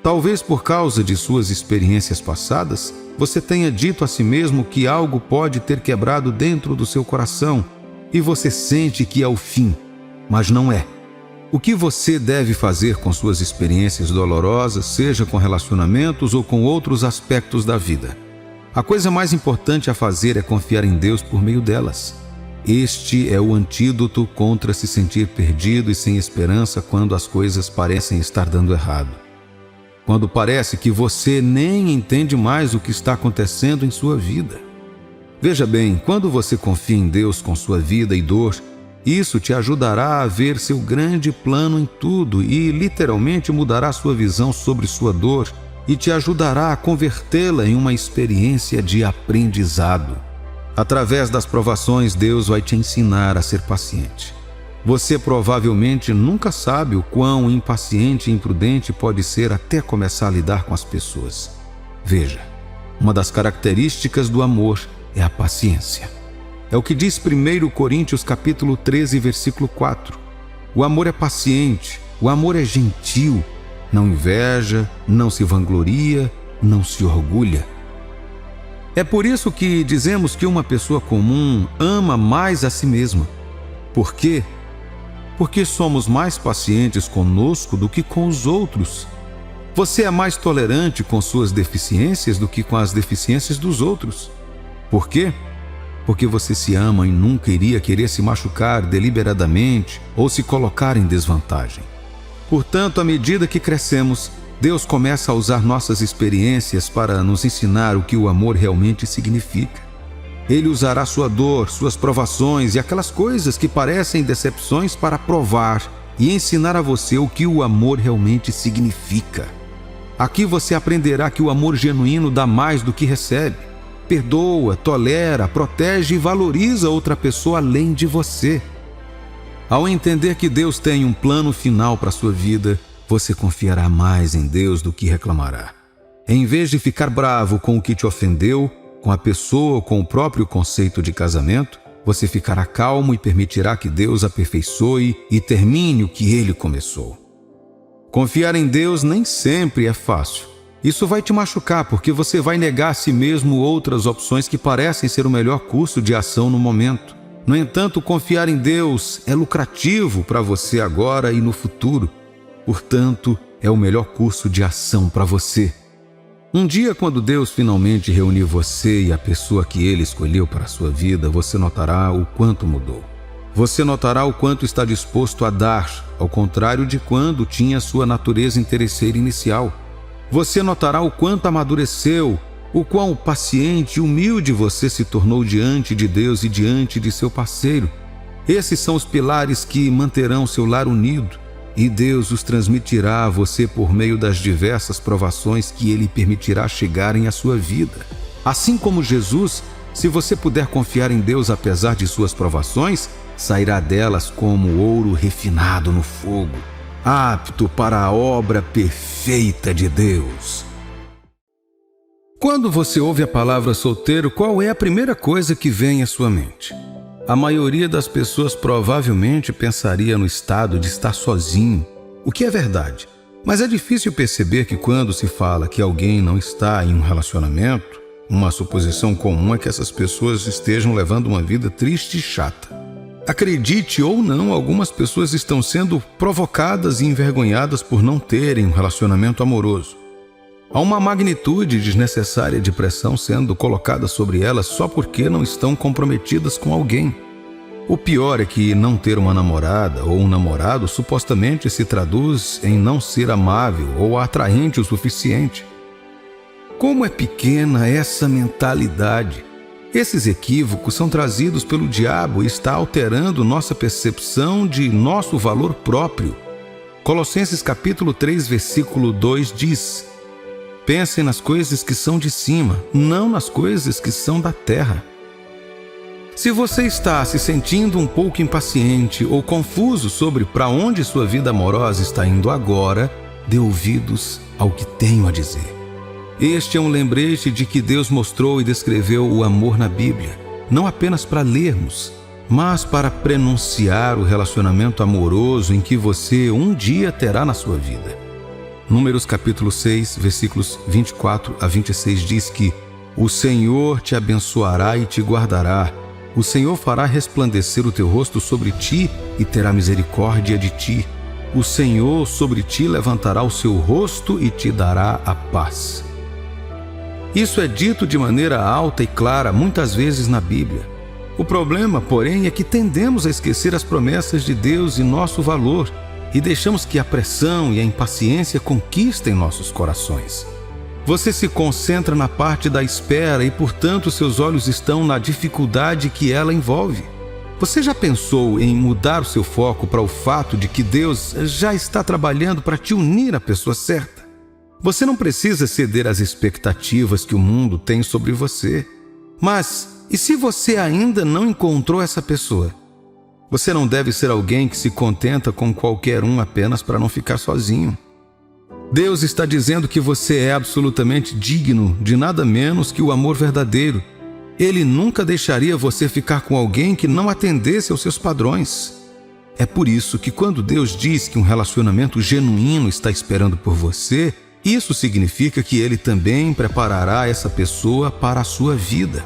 Talvez por causa de suas experiências passadas, você tenha dito a si mesmo que algo pode ter quebrado dentro do seu coração e você sente que é o fim, mas não é. O que você deve fazer com suas experiências dolorosas, seja com relacionamentos ou com outros aspectos da vida? A coisa mais importante a fazer é confiar em Deus por meio delas. Este é o antídoto contra se sentir perdido e sem esperança quando as coisas parecem estar dando errado. Quando parece que você nem entende mais o que está acontecendo em sua vida. Veja bem, quando você confia em Deus com sua vida e dor, isso te ajudará a ver seu grande plano em tudo e literalmente mudará sua visão sobre sua dor e te ajudará a convertê-la em uma experiência de aprendizado. Através das provações, Deus vai te ensinar a ser paciente. Você provavelmente nunca sabe o quão impaciente e imprudente pode ser até começar a lidar com as pessoas. Veja, uma das características do amor é a paciência. É o que diz 1 Coríntios capítulo 13, versículo 4. O amor é paciente, o amor é gentil, não inveja, não se vangloria, não se orgulha. É por isso que dizemos que uma pessoa comum ama mais a si mesma. Por quê? Porque somos mais pacientes conosco do que com os outros. Você é mais tolerante com suas deficiências do que com as deficiências dos outros. Por quê? Porque você se ama e nunca iria querer se machucar deliberadamente ou se colocar em desvantagem. Portanto, à medida que crescemos, Deus começa a usar nossas experiências para nos ensinar o que o amor realmente significa. Ele usará sua dor, suas provações e aquelas coisas que parecem decepções para provar e ensinar a você o que o amor realmente significa. Aqui você aprenderá que o amor genuíno dá mais do que recebe. Perdoa, tolera, protege e valoriza outra pessoa além de você. Ao entender que Deus tem um plano final para a sua vida, você confiará mais em Deus do que reclamará. Em vez de ficar bravo com o que te ofendeu, com a pessoa ou com o próprio conceito de casamento, você ficará calmo e permitirá que Deus aperfeiçoe e termine o que Ele começou. Confiar em Deus nem sempre é fácil. Isso vai te machucar porque você vai negar a si mesmo outras opções que parecem ser o melhor curso de ação no momento. No entanto, confiar em Deus é lucrativo para você agora e no futuro. Portanto, é o melhor curso de ação para você. Um dia, quando Deus finalmente reunir você e a pessoa que Ele escolheu para a sua vida, você notará o quanto mudou. Você notará o quanto está disposto a dar, ao contrário de quando tinha sua natureza interesseira inicial. Você notará o quanto amadureceu, o quão paciente e humilde você se tornou diante de Deus e diante de seu parceiro. Esses são os pilares que manterão seu lar unido, e Deus os transmitirá a você por meio das diversas provações que Ele permitirá chegarem à sua vida. Assim como Jesus, se você puder confiar em Deus apesar de suas provações, sairá delas como ouro refinado no fogo, apto para a obra perfeita de Deus. Quando você ouve a palavra solteiro, qual é a primeira coisa que vem à sua mente? A maioria das pessoas provavelmente pensaria no estado de estar sozinho, o que é verdade. Mas é difícil perceber que quando se fala que alguém não está em um relacionamento, uma suposição comum é que essas pessoas estejam levando uma vida triste e chata. Acredite ou não, algumas pessoas estão sendo provocadas e envergonhadas por não terem um relacionamento amoroso. Há uma magnitude desnecessária de pressão sendo colocada sobre elas só porque não estão comprometidas com alguém. O pior é que não ter uma namorada ou um namorado supostamente se traduz em não ser amável ou atraente o suficiente. Como é pequena essa mentalidade! Esses equívocos são trazidos pelo diabo e está alterando nossa percepção de nosso valor próprio. Colossenses capítulo 3, versículo 2 diz: pensem nas coisas que são de cima, não nas coisas que são da terra. Se você está se sentindo um pouco impaciente ou confuso sobre para onde sua vida amorosa está indo agora, dê ouvidos ao que tenho a dizer. Este é um lembrete de que Deus mostrou e descreveu o amor na Bíblia, não apenas para lermos, mas para prenunciar o relacionamento amoroso em que você um dia terá na sua vida. Números capítulo 6, versículos 24 a 26 diz que o Senhor te abençoará e te guardará. O Senhor fará resplandecer o teu rosto sobre ti e terá misericórdia de ti. O Senhor sobre ti levantará o seu rosto e te dará a paz. Isso é dito de maneira alta e clara muitas vezes na Bíblia. O problema, porém, é que tendemos a esquecer as promessas de Deus e nosso valor e deixamos que a pressão e a impaciência conquistem nossos corações. Você se concentra na parte da espera e, portanto, seus olhos estão na dificuldade que ela envolve. Você já pensou em mudar o seu foco para o fato de que Deus já está trabalhando para te unir à pessoa certa? Você não precisa ceder às expectativas que o mundo tem sobre você. Mas, e se você ainda não encontrou essa pessoa? Você não deve ser alguém que se contenta com qualquer um apenas para não ficar sozinho. Deus está dizendo que você é absolutamente digno de nada menos que o amor verdadeiro. Ele nunca deixaria você ficar com alguém que não atendesse aos seus padrões. É por isso que quando Deus diz que um relacionamento genuíno está esperando por você, isso significa que Ele também preparará essa pessoa para a sua vida.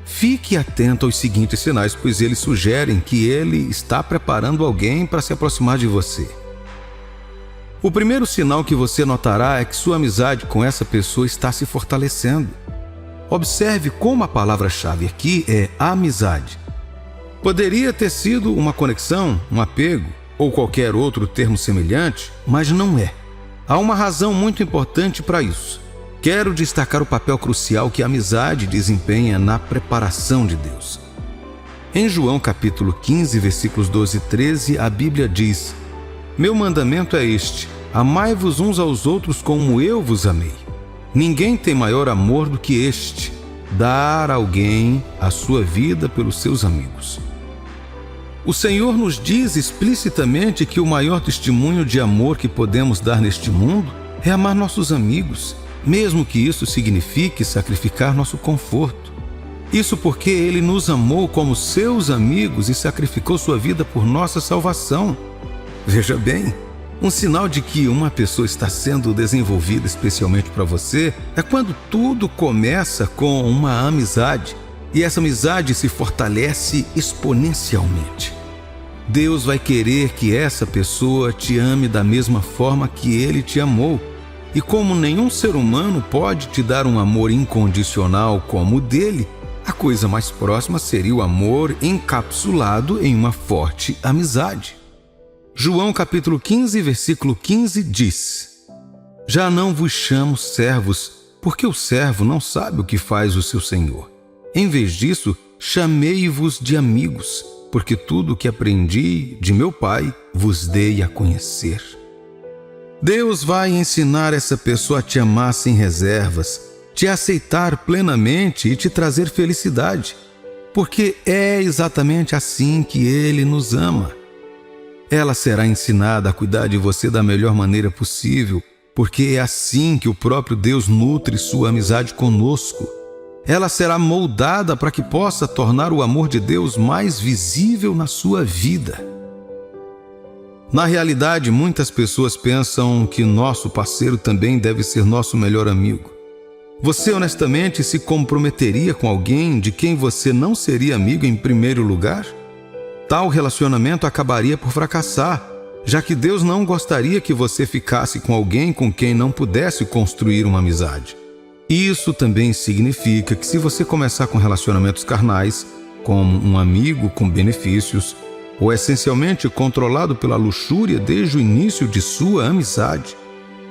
Fique atento aos seguintes sinais, pois eles sugerem que Ele está preparando alguém para se aproximar de você. O primeiro sinal que você notará é que sua amizade com essa pessoa está se fortalecendo. Observe como a palavra-chave aqui é amizade. Poderia ter sido uma conexão, um apego ou qualquer outro termo semelhante, mas não é. Há uma razão muito importante para isso. quero destacar o papel crucial que a amizade desempenha na preparação de Deus. Em João capítulo 15, versículos 12 e 13, a Bíblia diz: Meu mandamento é este: amai-vos uns aos outros como eu vos amei. Ninguém tem maior amor do que este, dar a alguém a sua vida pelos seus amigos. O Senhor nos diz explicitamente que o maior testemunho de amor que podemos dar neste mundo é amar nossos amigos, mesmo que isso signifique sacrificar nosso conforto. Isso porque Ele nos amou como seus amigos e sacrificou sua vida por nossa salvação. Veja bem, um sinal de que uma pessoa está sendo desenvolvida especialmente para você é quando tudo começa com uma amizade e essa amizade se fortalece exponencialmente. Deus vai querer que essa pessoa te ame da mesma forma que Ele te amou. E como nenhum ser humano pode te dar um amor incondicional como o dele, a coisa mais próxima seria o amor encapsulado em uma forte amizade. João capítulo 15, versículo 15 diz: Já não vos chamo servos, porque o servo não sabe o que faz o seu senhor. Em vez disso, chamei-vos de amigos, porque tudo o que aprendi de meu Pai vos dei a conhecer. Deus vai ensinar essa pessoa a te amar sem reservas, te aceitar plenamente e te trazer felicidade, porque é exatamente assim que Ele nos ama. Ela será ensinada a cuidar de você da melhor maneira possível, porque é assim que o próprio Deus nutre sua amizade conosco. Ela será moldada para que possa tornar o amor de Deus mais visível na sua vida. Na realidade, muitas pessoas pensam que nosso parceiro também deve ser nosso melhor amigo. Você honestamente se comprometeria com alguém de quem você não seria amigo em primeiro lugar? Tal relacionamento acabaria por fracassar, já que Deus não gostaria que você ficasse com alguém com quem não pudesse construir uma amizade. Isso também significa que se você começar com relacionamentos carnais, como um amigo com benefícios, ou essencialmente controlado pela luxúria desde o início de sua amizade,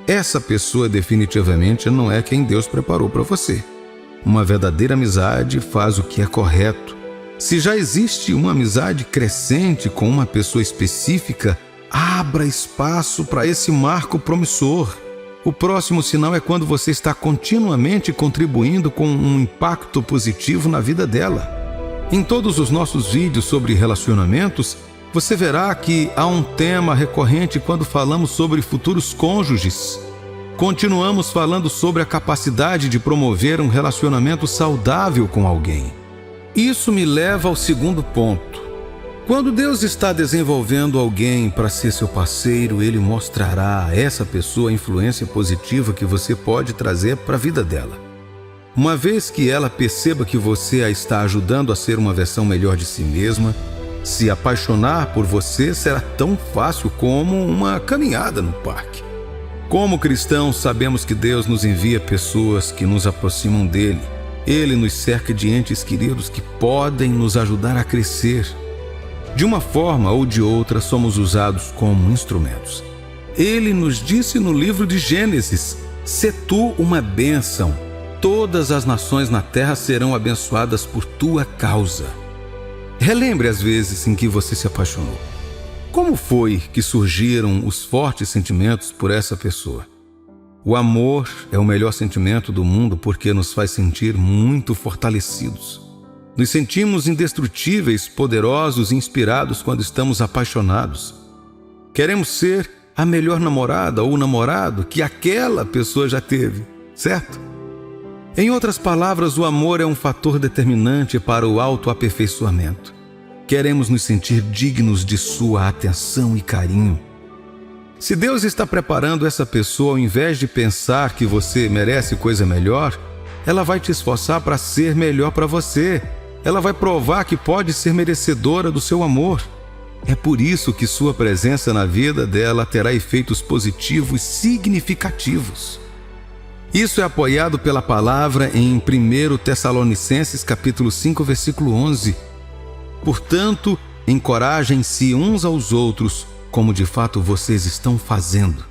essa pessoa definitivamente não é quem Deus preparou para você. Uma verdadeira amizade faz o que é correto. Se já existe uma amizade crescente com uma pessoa específica, abra espaço para esse marco promissor. O próximo sinal é quando você está continuamente contribuindo com um impacto positivo na vida dela. Em todos os nossos vídeos sobre relacionamentos, você verá que há um tema recorrente quando falamos sobre futuros cônjuges. Continuamos falando sobre a capacidade de promover um relacionamento saudável com alguém. Isso me leva ao segundo ponto. Quando Deus está desenvolvendo alguém para ser seu parceiro, Ele mostrará a essa pessoa a influência positiva que você pode trazer para a vida dela. Uma vez que ela perceba que você a está ajudando a ser uma versão melhor de si mesma, se apaixonar por você será tão fácil como uma caminhada no parque. Como cristãos, sabemos que Deus nos envia pessoas que nos aproximam dele. Ele nos cerca de entes queridos que podem nos ajudar a crescer. De uma forma ou de outra, somos usados como instrumentos. Ele nos disse no livro de Gênesis: "Se tu uma bênção, todas as nações na terra serão abençoadas por tua causa." Relembre as vezes em que você se apaixonou. Como foi que surgiram os fortes sentimentos por essa pessoa? O amor é o melhor sentimento do mundo porque nos faz sentir muito fortalecidos. Nos sentimos indestrutíveis, poderosos e inspirados quando estamos apaixonados. Queremos ser a melhor namorada ou namorado que aquela pessoa já teve, certo? Em outras palavras, o amor é um fator determinante para o autoaperfeiçoamento. Queremos nos sentir dignos de sua atenção e carinho. Se Deus está preparando essa pessoa, ao invés de pensar que você merece coisa melhor, ela vai te esforçar para ser melhor para você. Ela vai provar que pode ser merecedora do seu amor. É por isso que sua presença na vida dela terá efeitos positivos significativos. Isso é apoiado pela palavra em 1 Tessalonicenses capítulo 5, versículo 11. Portanto, encorajem-se uns aos outros, como de fato vocês estão fazendo.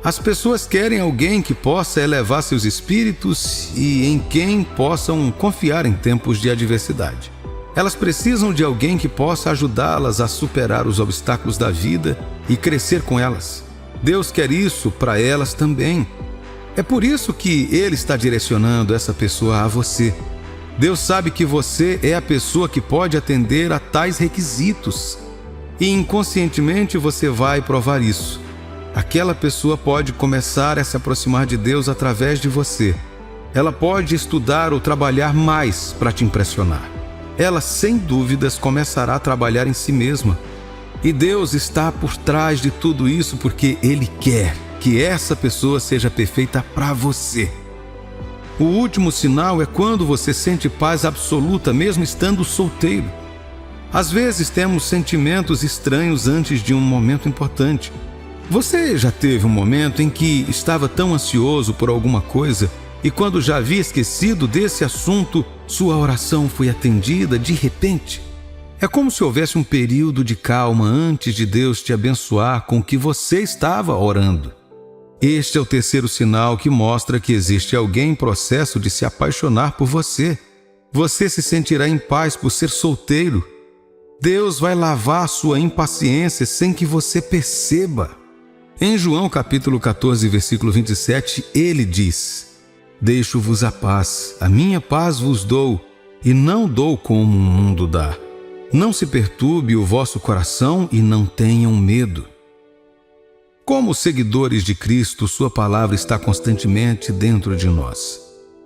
As pessoas querem alguém que possa elevar seus espíritos e em quem possam confiar em tempos de adversidade. Elas precisam de alguém que possa ajudá-las a superar os obstáculos da vida e crescer com elas. Deus quer isso para elas também. É por isso que Ele está direcionando essa pessoa a você. Deus sabe que você é a pessoa que pode atender a tais requisitos. E inconscientemente você vai provar isso. Aquela pessoa pode começar a se aproximar de Deus através de você. Ela pode estudar ou trabalhar mais para te impressionar. Ela, sem dúvidas, começará a trabalhar em si mesma. E Deus está por trás de tudo isso porque Ele quer que essa pessoa seja perfeita para você. O último sinal é quando você sente paz absoluta, mesmo estando solteiro. Às vezes temos sentimentos estranhos antes de um momento importante. Você já teve um momento em que estava tão ansioso por alguma coisa e quando já havia esquecido desse assunto, sua oração foi atendida de repente? É como se houvesse um período de calma antes de Deus te abençoar com o que você estava orando. Este é o terceiro sinal que mostra que existe alguém em processo de se apaixonar por você. Você se sentirá em paz por ser solteiro. Deus vai lavar sua impaciência sem que você perceba. Em João capítulo 14, versículo 27, ele diz: Deixo-vos a paz, a minha paz vos dou, e não dou como o mundo dá. Não se perturbe o vosso coração e não tenham medo. Como seguidores de Cristo, sua palavra está constantemente dentro de nós.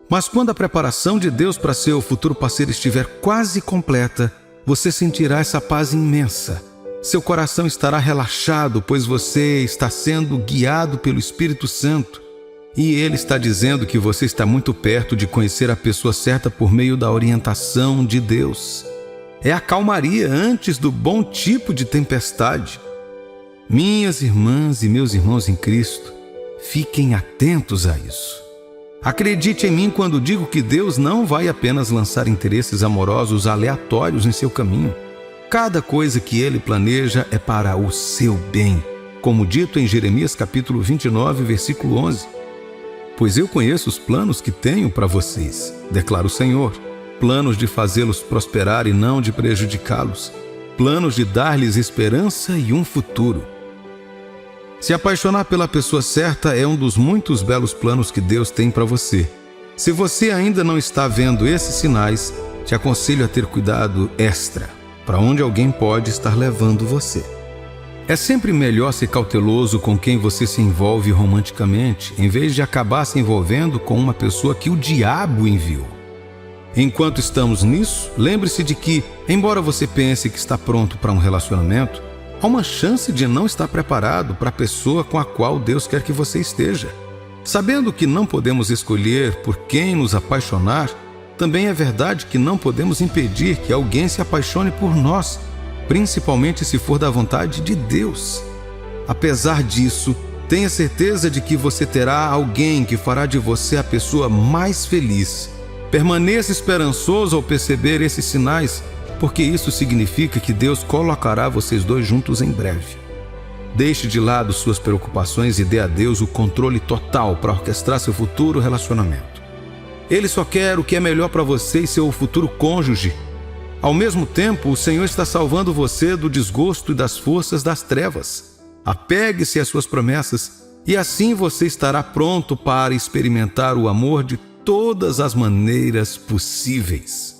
Mas quando a preparação de Deus para seu futuro parceiro estiver quase completa, você sentirá essa paz imensa. Seu coração estará relaxado, pois você está sendo guiado pelo Espírito Santo. E Ele está dizendo que você está muito perto de conhecer a pessoa certa por meio da orientação de Deus. É a calmaria antes do bom tipo de tempestade. Minhas irmãs e meus irmãos em Cristo, fiquem atentos a isso. Acredite em mim quando digo que Deus não vai apenas lançar interesses amorosos aleatórios em seu caminho. Cada coisa que Ele planeja é para o seu bem, como dito em Jeremias capítulo 29, versículo 11. Pois eu conheço os planos que tenho para vocês, declara o Senhor, planos de fazê-los prosperar e não de prejudicá-los, planos de dar-lhes esperança e um futuro. Se apaixonar pela pessoa certa é um dos muitos belos planos que Deus tem para você. Se você ainda não está vendo esses sinais, te aconselho a ter cuidado extra para onde alguém pode estar levando você. É sempre melhor ser cauteloso com quem você se envolve romanticamente, em vez de acabar se envolvendo com uma pessoa que o diabo enviou. Enquanto estamos nisso, lembre-se de que, embora você pense que está pronto para um relacionamento, há uma chance de não estar preparado para a pessoa com a qual Deus quer que você esteja. Sabendo que não podemos escolher por quem nos apaixonar, também é verdade que não podemos impedir que alguém se apaixone por nós, principalmente se for da vontade de Deus. Apesar disso, tenha certeza de que você terá alguém que fará de você a pessoa mais feliz. Permaneça esperançoso ao perceber esses sinais, porque isso significa que Deus colocará vocês dois juntos em breve. Deixe de lado suas preocupações e dê a Deus o controle total para orquestrar seu futuro relacionamento. Ele só quer o que é melhor para você e seu futuro cônjuge. Ao mesmo tempo, o Senhor está salvando você do desgosto e das forças das trevas. Apegue-se às suas promessas e assim você estará pronto para experimentar o amor de todas as maneiras possíveis.